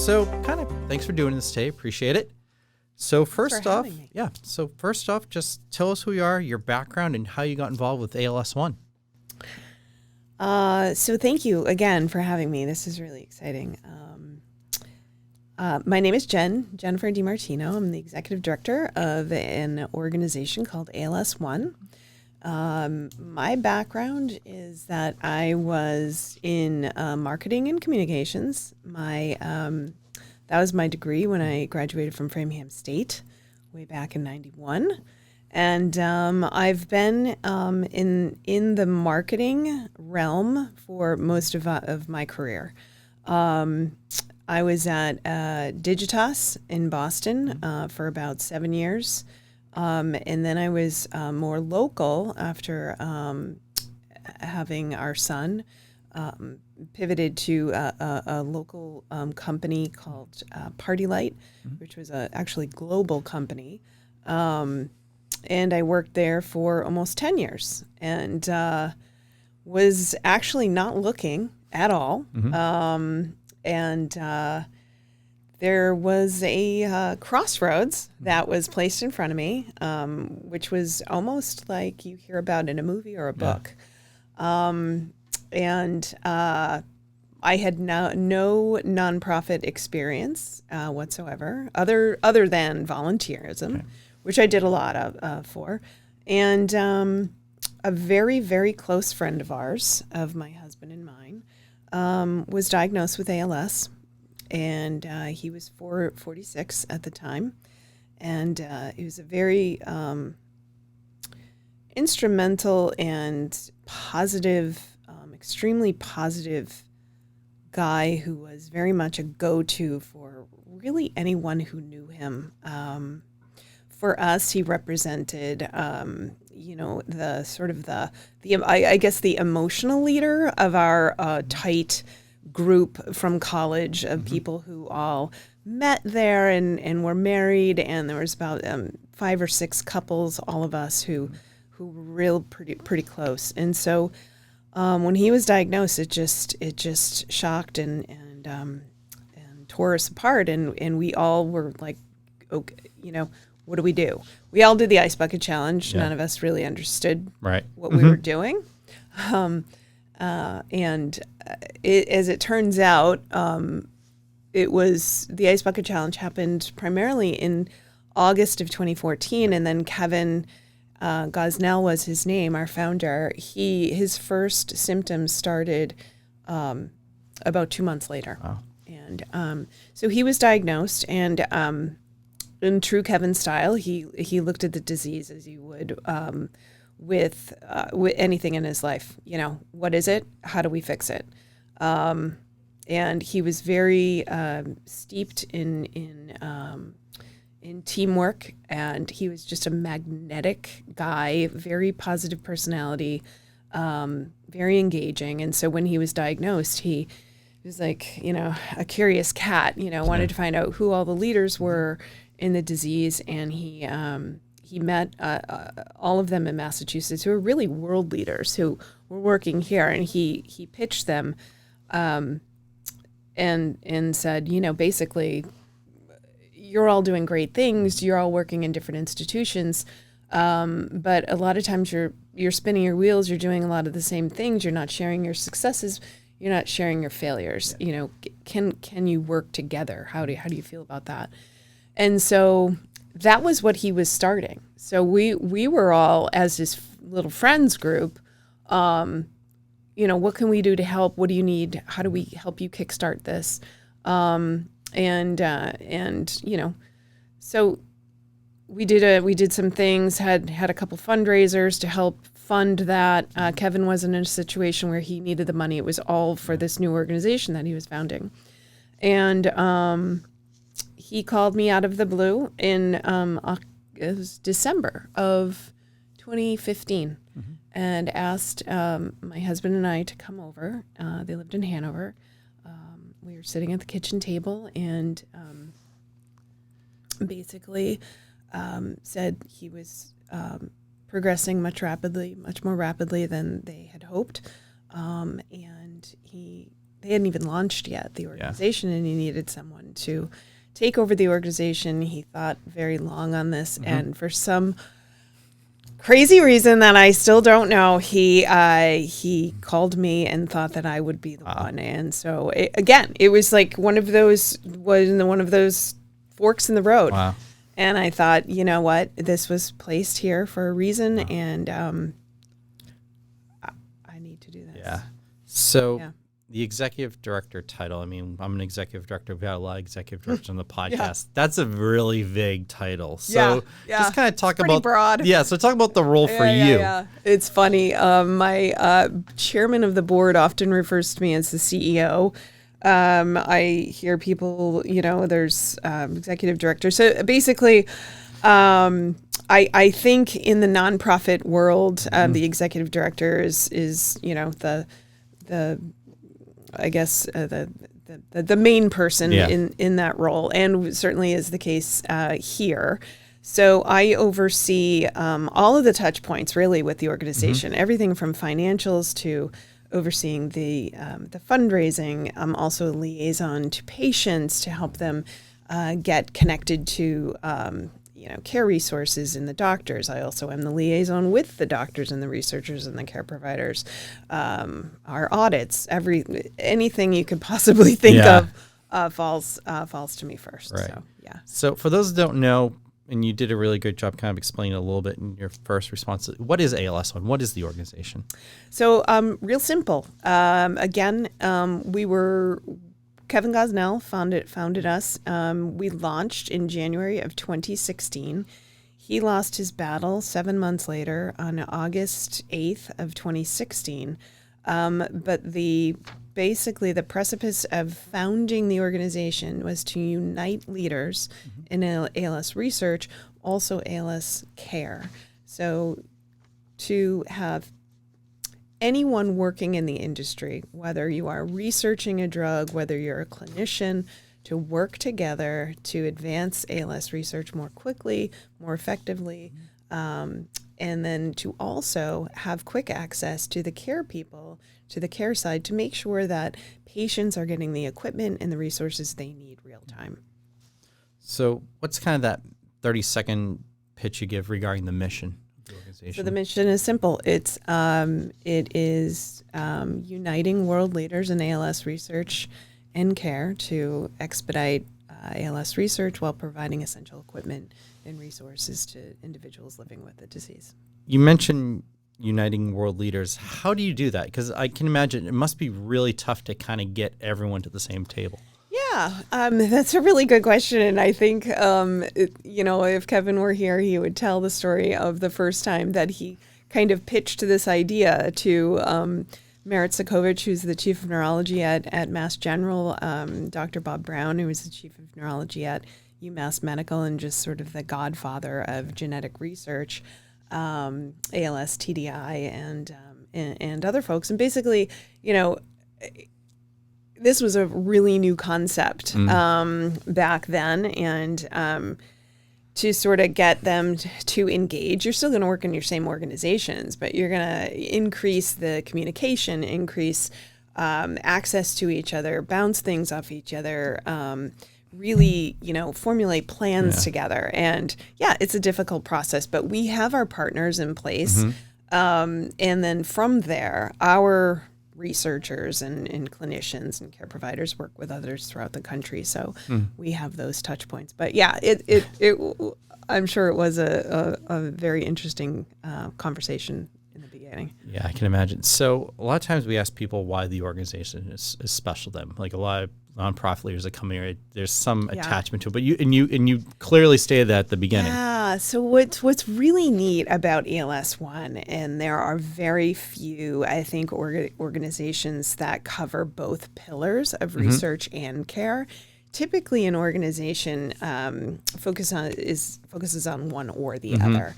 So thanks for doing this today. Appreciate it. So first off, just tell us who you are, your background, and how you got involved with ALS One. So thank you again for having me. This is really exciting. My name is Jennifer DiMartino. I'm the executive director of an organization called ALS One. My background is that I was in marketing and communications. That was my degree when I graduated from Framingham State way back in '91. And I've been in the marketing realm for most of my career. I was at Digitas in Boston for about 7 years. And then I was more local after having our son, pivoted to a local company called Party Light, which was actually global company. And I worked there for almost 10 years and was actually not looking at all. There was a crossroads that was placed in front of me, which was almost like you hear about in a movie or a book. I had no nonprofit experience whatsoever, other than volunteerism, which I did a lot for. And a very, very close friend of ours, of my husband and mine, was diagnosed with ALS. And he was 46 at the time. And he was a very instrumental and positive, extremely positive guy who was very much a go-to for really anyone who knew him. For us, he represented, the sort of I guess the emotional leader of our tight group from college of people who all met there and were married, and there was about 5 or 6 couples, all of us who were real pretty close. And so when he was diagnosed, it just shocked and tore us apart, and we all were like, okay, what do we do? We all did the ice bucket challenge. None of us really understood what we were doing. As it turns out, it was the Ice Bucket Challenge happened primarily in August of 2014, and then Kevin Gosnell was his name, our founder. His first symptoms started about 2 months later. Wow. And so he was diagnosed, and in true Kevin style, he looked at the disease as you would with anything in his life. What is it? How do we fix it? And he was very steeped in teamwork, and he was just a magnetic guy, very positive personality, very engaging. And so when he was diagnosed, he was like, a curious cat, wanted to find out who all the leaders were in the disease, and he met all of them in Massachusetts who were really world leaders who were working here, and he pitched them and said, basically, you're all doing great things, you're all working in different institutions, but a lot of times you're spinning your wheels, you're doing a lot of the same things, you're not sharing your successes, you're not sharing your failures. Can you work together? How do you feel about that? And so that was what he was starting. So we were all, as his little friends group, what can we do to help? What do you need? How do we help you kickstart this? So we did some things, had a couple fundraisers to help fund that. Kevin wasn't in a situation where he needed the money. It was all for this new organization that he was founding. And he called me out of the blue in it was December of 2015 and asked my husband and I to come over. They lived in Hanover. We were sitting at the kitchen table and basically said he was progressing much more rapidly than they had hoped. And he they hadn't even launched yet, the organization, and he needed someone to take over the organization. He thought very long on this, and for some crazy reason that I still don't know, he called me and thought that I would be the one. And so it was like one of those forks in the road. Wow. And I thought, you know what, this was placed here for a reason, and I need to do this. Yeah. So the executive director title, I mean, I'm an executive director. We've got a lot of executive directors on the podcast. That's a really vague title. So just kind of talk about broad. Yeah. So talk about the role for you. Yeah. It's funny. My chairman of the board often refers to me as the CEO. I hear people, there's executive director. So basically, I think in the nonprofit world, the executive director is the main person in that role, and certainly is the case here. So I oversee all of the touch points really with the organization, everything from financials to overseeing the fundraising. I'm also a liaison to patients to help them get connected to care resources and the doctors. I also am the liaison with the doctors and the researchers and the care providers. Our audits, anything you could possibly think of falls to me first. Right. So So for those that don't know, and you did a really good job kind of explaining a little bit in your first response, what is ALS One? What is the organization? So real simple. Kevin Gosnell founded us. We launched in January of 2016. He lost his battle 7 months later on August 8th of 2016. But basically the precipice of founding the organization was to unite leaders in ALS research, also ALS care. So to have anyone working in the industry, whether you are researching a drug, whether you're a clinician, to work together to advance ALS research more quickly, more effectively, and then to also have quick access to the care people, to the care side, to make sure that patients are getting the equipment and the resources they need real time. So what's kind of that 30-second pitch you give regarding the mission? So the mission is simple. It is uniting world leaders in ALS research and care to expedite ALS research while providing essential equipment and resources to individuals living with the disease. You mentioned uniting world leaders. How do you do that? Because I can imagine it must be really tough to kind of get everyone to the same table. Yeah, that's a really good question. And I think, if Kevin were here, he would tell the story of the first time that he kind of pitched this idea to Merit Sokovich, who's the chief of neurology at Mass General, Dr. Bob Brown, who was the chief of neurology at UMass Medical and just sort of the godfather of genetic research, ALS, TDI, and other folks. And basically, this was a really new concept back then, and to sort of get them to engage, you're still going to work in your same organizations, but you're going to increase the communication, increase access to each other, bounce things off each other, really, formulate plans together. And it's a difficult process, but we have our partners in place. And then from there, our researchers and clinicians and care providers work with others throughout the country. So we have those touch points. But I'm sure it was a very interesting conversation in the beginning. Yeah, I can imagine. So a lot of times we ask people why the organization is special to them. Like a lot of nonprofit leaders that come here, there's some attachment to it. But you clearly stated that at the beginning. Yeah. So what's really neat about ALS One, and there are very few, I think, organizations that cover both pillars of research and care. Typically, an organization focuses on one or the other.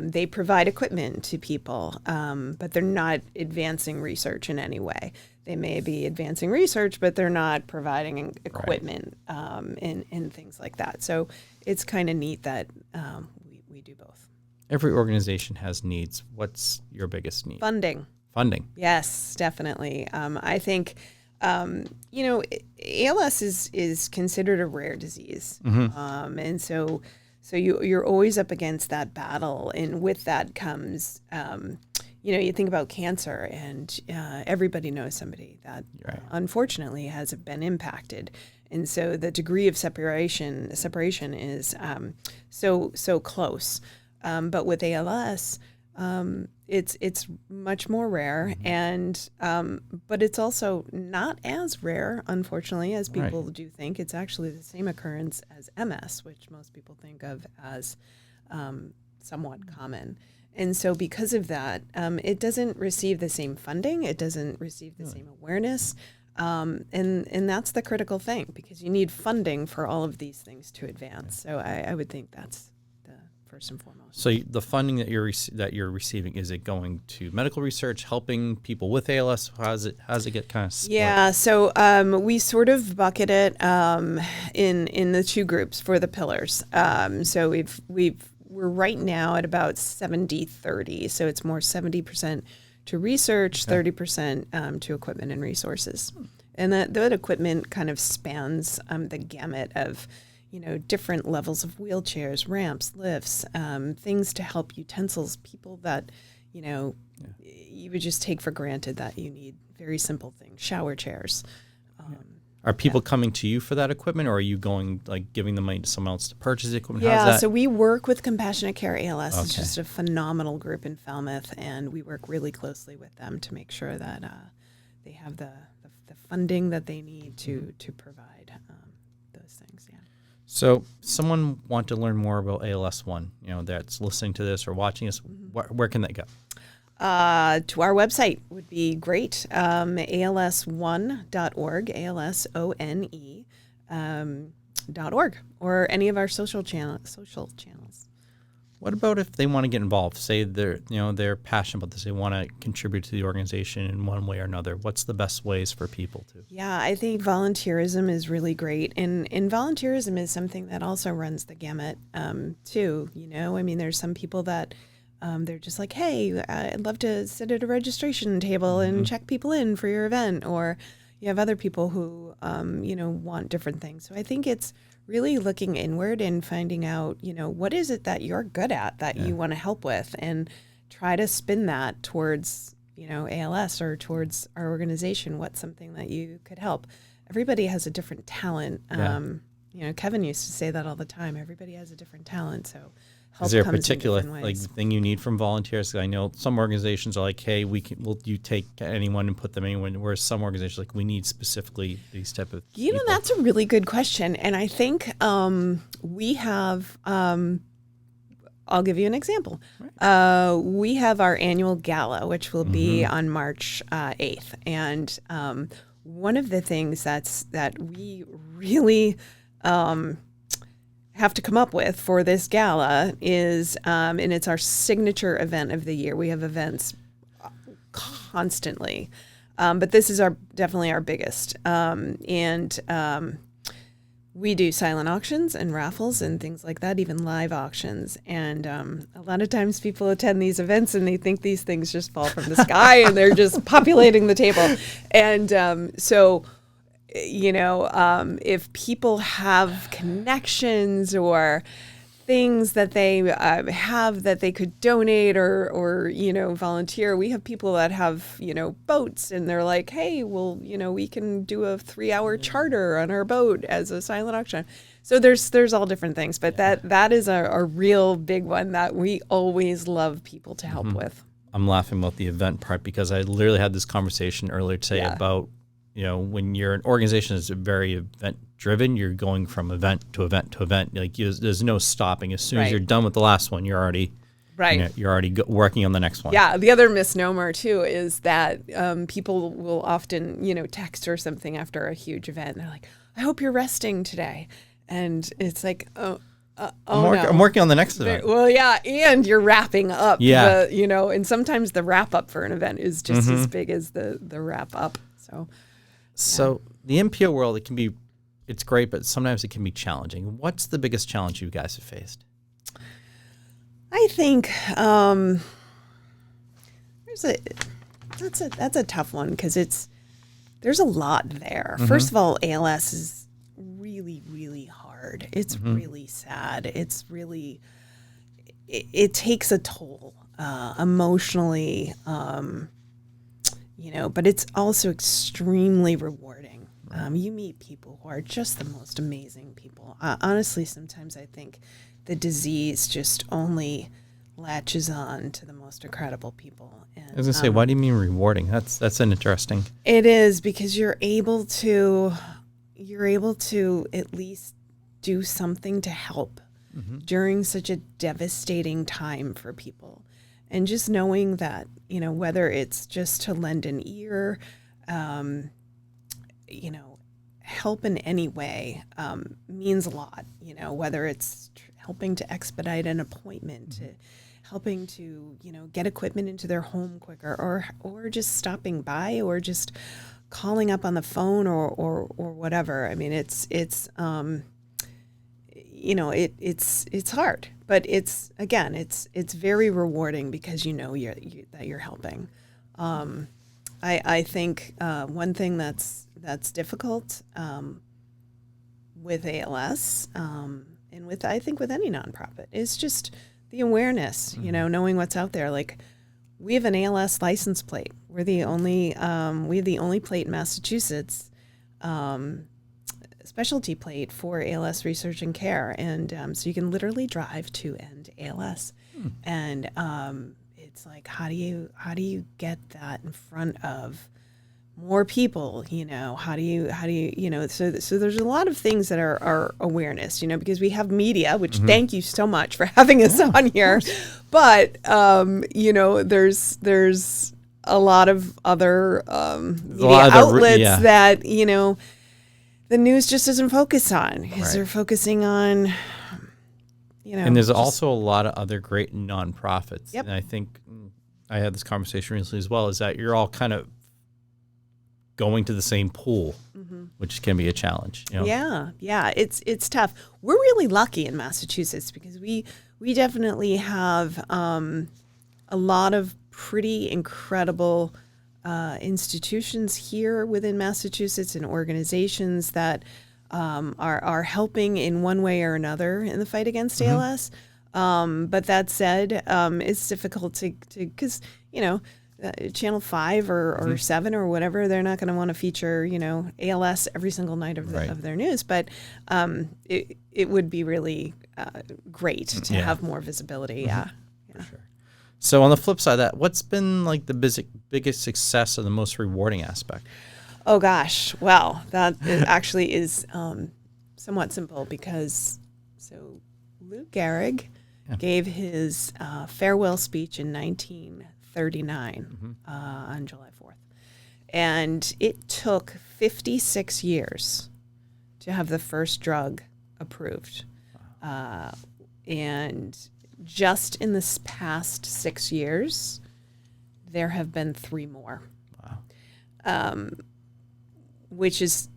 They provide equipment to people, but they're not advancing research in any way. They may be advancing research, but they're not providing equipment and things like that. So it's kind of neat that we do both. Every organization has needs. What's your biggest need? Funding. Funding. Yes, definitely. I think ALS is considered a rare disease, and so you're always up against that battle, and with that comes, you think about cancer, and everybody knows somebody that unfortunately has been impacted, and so the degree of separation is so close, but with ALS. It's much more rare, and but it's also not as rare, unfortunately, as people do think. It's actually the same occurrence as MS, which most people think of as somewhat common. And so because of that, it doesn't receive the same funding. It doesn't receive the same awareness. And that's the critical thing, because you need funding for all of these things to advance. So I would think that's first and foremost. So the funding that you're receiving, is it going to medical research, helping people with ALS? How does it get kind of split? Yeah, so we sort of bucket it in the two groups for the pillars. So we're right now at about 70-30. So it's more 70% to research, 30% to equipment and resources. And that equipment kind of spans the gamut of different levels of wheelchairs, ramps, lifts, things to help, utensils, people that, you would just take for granted that you need, very simple things, shower chairs. Are people coming to you for that equipment, or are you giving the money to someone else to purchase the equipment? Yeah, so we work with Compassionate Care ALS. Okay. It's just a phenomenal group in Falmouth, and we work really closely with them to make sure that they have the funding that they need to provide those things, yeah. So someone want to learn more about ALS One, that's listening to this or watching this, where can they go? To our website would be great, alsone.org, ALSONE.org, or any of our social channels. What about if they want to get involved? Say they're passionate about this, they want to contribute to the organization in one way or another. What's the best ways for people to? Yeah, I think volunteerism is really great, and volunteerism is something that also runs the gamut too. There's some people that they're just like, hey, I'd love to sit at a registration table and check people in for your event, or you have other people who want different things. So I think it's really looking inward and finding out, what is it that you're good at that you want to help with, and try to spin that towards, ALS or towards our organization. What's something that you could help? Everybody has a different talent. Kevin used to say that all the time. Everybody has a different talent. So is there a particular thing you need from volunteers? I know some organizations are like, hey, you take anyone and put them anywhere, whereas some organizations are like, we need specifically these type of people. That's a really good question. And I think we have, I'll give you an example. Right. We have our annual gala, which will be on March 8th. And one of the things that we really have to come up with for this gala is, and it's our signature event of the year. We have events constantly, but this is definitely our biggest. We do silent auctions and raffles and things like that, even live auctions. And a lot of times people attend these events and they think these things just fall from the sky and they're just populating the table. And if people have connections or things that they have that they could donate or volunteer. We have people that have, boats, and they're like, hey, well, we can do a 3-hour charter on our boat as a silent auction. So there's all different things, but that is a real big one that we always love people to help with. I'm laughing about the event part because I literally had this conversation earlier today about, when you're an organization that's very event driven, you're going from event to event to event. There's no stopping. As soon as you're done with the last one, you're already working on the next one. Yeah. The other misnomer too is that people will often, text or something after a huge event. They're like, I hope you're resting today. And it's like, I'm working on the next event. Well, yeah, and you're wrapping up. Yeah. And sometimes the wrap up for an event is just as big as the wrap up. So the NPO world, it's great, but sometimes it can be challenging. What's the biggest challenge you guys have faced? I think that's a tough one because it's, there's a lot there. First of all, ALS is really, really hard. It's really sad. It's really, it takes a toll emotionally, but it's also extremely rewarding. You meet people who are just the most amazing people. Honestly, sometimes I think the disease just only latches on to the most incredible people. And, I was gonna say, why do you mean rewarding? That's an interesting. It is, because you're able to at least do something to help during such a devastating time for people. And just knowing that, whether it's just to lend an ear, help in any way means a lot, whether it's helping to expedite an appointment, to helping to, get equipment into their home quicker, or just stopping by, or just calling up on the phone, or whatever. I mean, it's hard, but it's very rewarding because that you're helping. I think one thing that's difficult with ALS and with any nonprofit is just the awareness. Knowing what's out there. Like, we have an ALS license plate. We're the only we have the only plate in Massachusetts, specialty plate for ALS research and care, and so you can literally drive to end ALS, and it's like, how do you get that in front of more people? How do you so there's a lot of things that are awareness, because we have media, which thank you so much for having us on here, but there's a lot of other media outlets that the news just doesn't focus on, because they're focusing on, and there's also a lot of other great nonprofits. Yep. And I think I had this conversation recently as well, is that you're all kind of going to the same pool, which can be a challenge. Yeah, it's tough. We're really lucky in Massachusetts because we definitely have a lot of pretty incredible institutions here within Massachusetts, and organizations that are helping in one way or another in the fight against ALS. But that said, it's difficult to because Channel 5 or 7 or whatever, they're not going to want to feature ALS every single night of their news. But it would be really great to have more visibility. Yeah. For sure. So on the flip side of that, what's been like the biggest success or the most rewarding aspect? Oh gosh, well, that actually is somewhat simple, because Lou Gehrig gave his farewell speech in 1939 on July 4th, and it took 56 years to have the first drug approved, and just in this past 6 years, there have been 3 more. Wow. Which is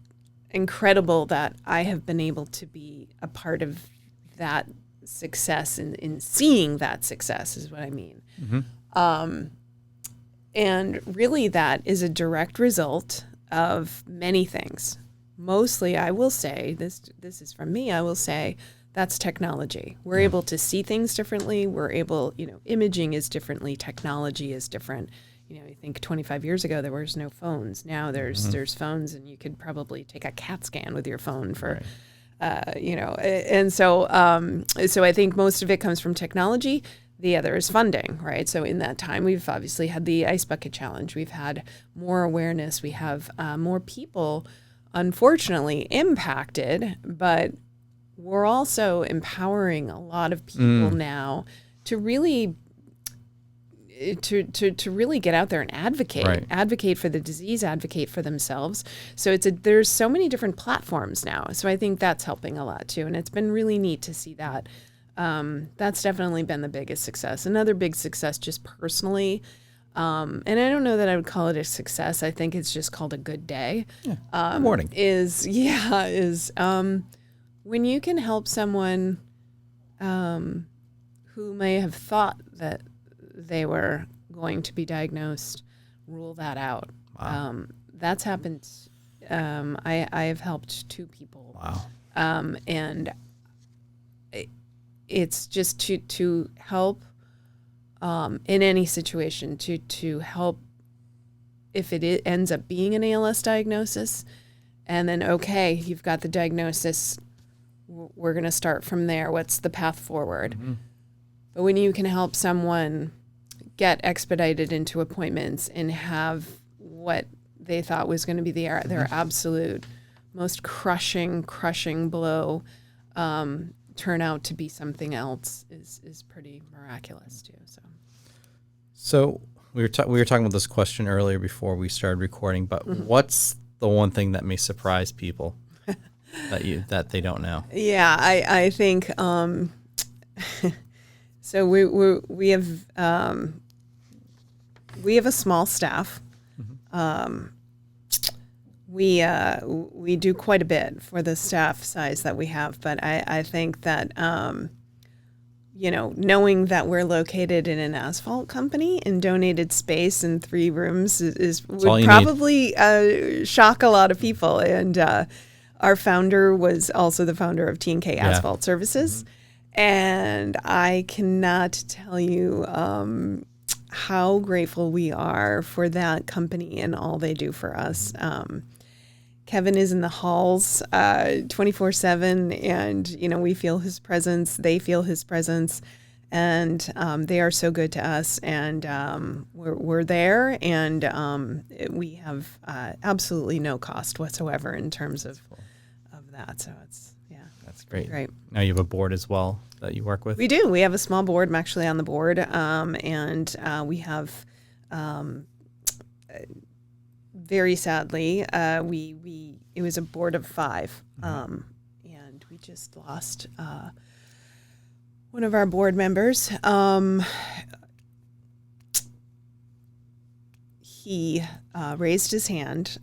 incredible that I have been able to be a part of that success, in seeing that success is what I mean. And really that is a direct result of many things. Mostly, I will say, this is from me, I will say, that's technology. We're able to see things differently. We're able, imaging is differently. Technology is different. I think 25 years ago, there was no phones. Now there's phones, and you could probably take a CAT scan with your phone for, and so I think most of it comes from technology. The other is funding, right? So in that time, we've obviously had the Ice Bucket Challenge. We've had more awareness. We have more people, unfortunately, impacted, but we're also empowering a lot of people now to really to really get out there and advocate for the disease, advocate for themselves. So there's so many different platforms now. So I think that's helping a lot too. And it's been really neat to see that. That's definitely been the biggest success. Another big success just personally, and I don't know that I would call it a success. I think it's just called a good day. Good morning. Is when you can help someone who may have thought that they were going to be diagnosed, rule that out. Wow. that's happened. I have helped 2 people. Wow. And it's just to help in any situation, to help if it ends up being an ALS diagnosis, and then, okay, you've got the diagnosis, we're going to start from there. What's the path forward? Mm-hmm. But when you can help someone get expedited into appointments and have what they thought was going to be their absolute most crushing blow turn out to be something else is pretty miraculous too. So we were talking about this question earlier before we started recording, but what's the one thing that may surprise people that they don't know? Yeah, I think so. We have a small staff. We do quite a bit for the staff size that we have, but I think that knowing that we're located in an asphalt company and donated space and 3 rooms would probably shock a lot of people. And our founder was also the founder of T&K Asphalt Services. And I cannot tell you how grateful we are for that company and all they do for us. Kevin is in the halls 24/7, and we feel his presence. They feel his presence, and they are so good to us. And we're there, and we have absolutely no cost whatsoever in terms of that. So that's great. Great. Now you have a board as well that you work with. We do. We have a small board. I'm actually on the board, and we have. Very sadly, it was a board of 5, and we just lost one of our board members. He raised his hand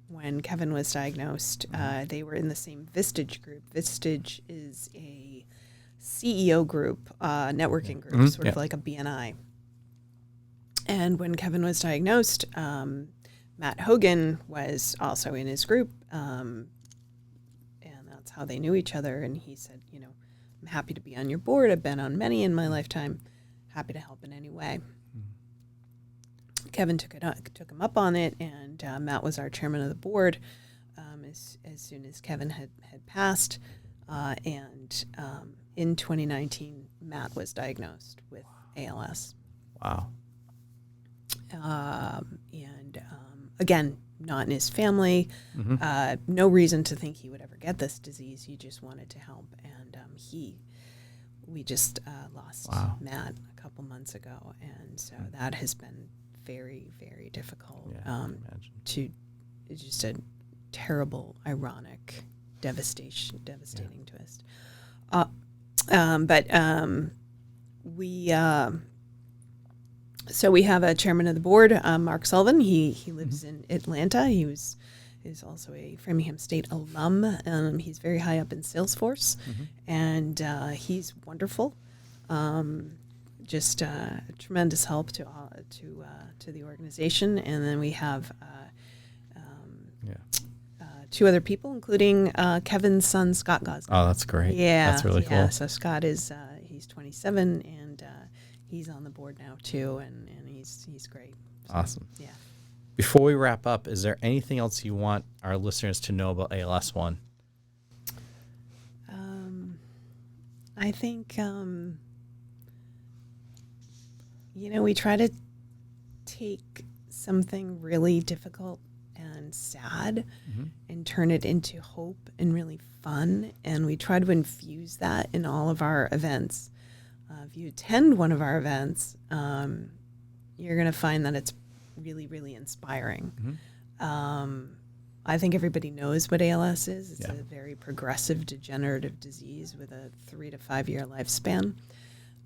when Kevin was diagnosed. They were in the same Vistage group. Vistage is a CEO group, networking group, sort of like a BNI. And when Kevin was diagnosed, Matt Hogan was also in his group, and that's how they knew each other. And he said, I'm happy to be on your board. I've been on many in my lifetime. Happy to help in any way. Kevin took him up on it, and Matt was our chairman of the board as soon as Kevin had passed. And in 2019, Matt was diagnosed with ALS. Wow. Again, not in his family, no reason to think he would ever get this disease. He just wanted to help. And we just lost Matt a couple months ago. And so that has been very, very difficult. It's just a terrible, ironic, devastating twist. So we have a chairman of the board, Mark Sullivan. He lives in Atlanta. He's also a Framingham State alum. He's very high up in Salesforce, and he's wonderful. Just a tremendous help to the organization. And then we have 2 other people, including Kevin's son, Scott Gosling. Oh, that's great. Yeah, that's really cool. Yeah, so Scott is he's 27, and he's on the board now too, and he's great. So, awesome. Yeah. Before we wrap up, is there anything else you want our listeners to know about ALS One? I think we try to take something really difficult and sad and turn it into hope and really fun, and we try to infuse that in all of our events. If you attend one of our events, you're going to find that it's really, really inspiring. I think everybody knows what ALS is. It's a very progressive degenerative disease with a 3 to 5 year lifespan.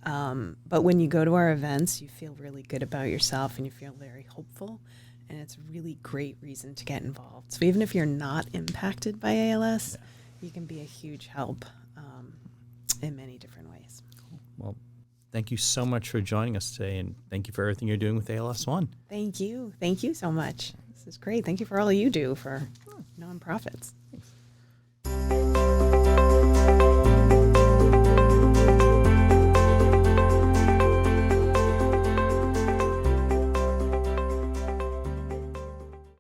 But when you go to our events, you feel really good about yourself and you feel very hopeful. And it's a really great reason to get involved. So even if you're not impacted by ALS, you can be a huge help in many different ways. Well, thank you so much for joining us today, and thank you for everything you're doing with ALS One. Thank you. Thank you so much. This is great. Thank you for all you do for nonprofits.